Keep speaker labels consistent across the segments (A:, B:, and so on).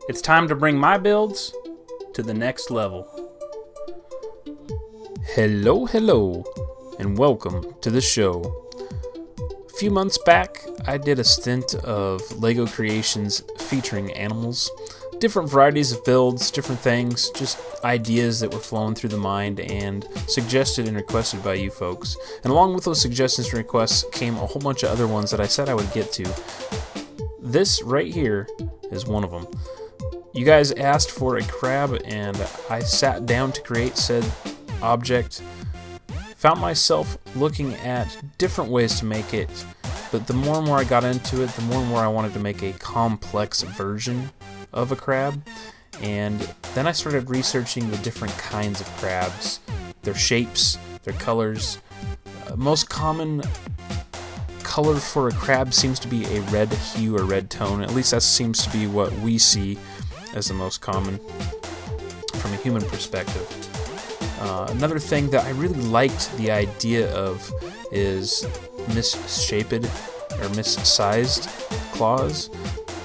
A: It's time to bring my builds to the next level. Hello, and welcome to the show. A few months back, I did a stint of LEGO creations featuring animals. Different varieties of builds, different things, just ideas that were flowing through the mind and suggested and requested by you folks. And along with those suggestions and requests came a whole bunch of other ones that I said I would get to. This right here is one of them. You guys asked for a crab and I sat down to create said object. Found myself looking at different ways to make it, but the more and more I got into it, the more and more I wanted to make a complex version of a crab. And then I started researching the different kinds of crabs, their shapes, their colors. Most common color for a crab seems to be a red hue or red tone. At least that seems to be what we see as the most common from a human perspective. Another thing that I really liked the idea of is misshaped or missized claws.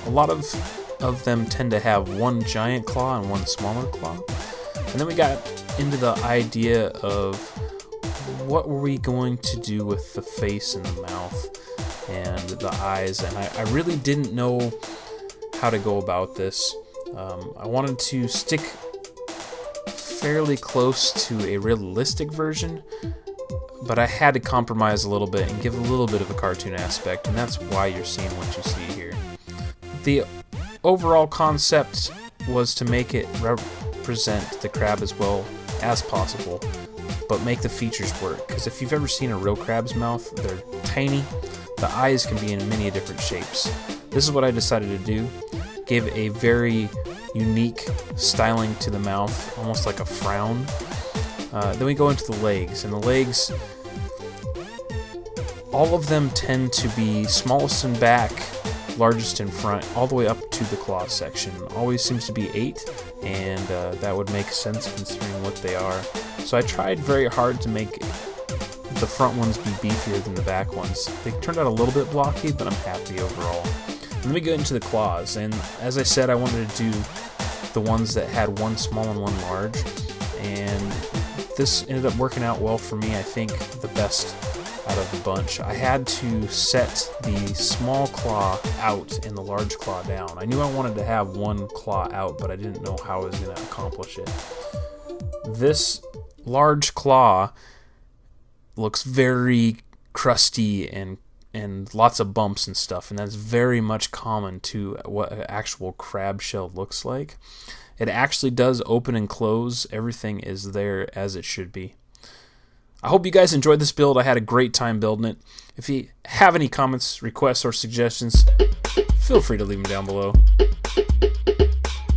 A: A lot of them tend to have one giant claw and one smaller claw. And then we got into the idea of what were we going to do with the face and the mouth and the eyes, and I really didn't know how to go about this. I wanted to stick fairly close to a realistic version, but I had to compromise a little bit and give a little bit of a cartoon aspect, and that's why you're seeing what you see here. The overall concept was to make it represent the crab as well as possible, but make the features work, because if you've ever seen a real crab's mouth, they're tiny. The eyes can be in many different shapes. This is what I decided to do. Gave a very unique styling to the mouth, almost like a frown. Then we go into the legs, and the legs, all of them tend to be smallest in back, largest in front, all the way up to the claw section. Always seems to be 8, and that would make sense considering what they are. So I tried very hard to make the front ones be beefier than the back ones. They turned out a little bit blocky, but I'm happy overall. Let me get into the claws, and as I said, I wanted to do the ones that had one small and one large, and this ended up working out well for me. I think the best out of the bunch. I had to set the small claw out and the large claw down. I knew I wanted to have one claw out, but I didn't know how I was going to accomplish it. This large claw looks very crusty and lots of bumps and stuff, and that's very much common to what an actual crab shell looks like. It actually does open and close. Everything is there as it should be. I hope you guys enjoyed this build. I had a great time building it. If you have any comments, requests, or suggestions, feel free to leave them down below.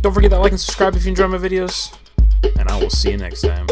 A: Don't forget to like and subscribe if you enjoy my videos, and I will see you next time.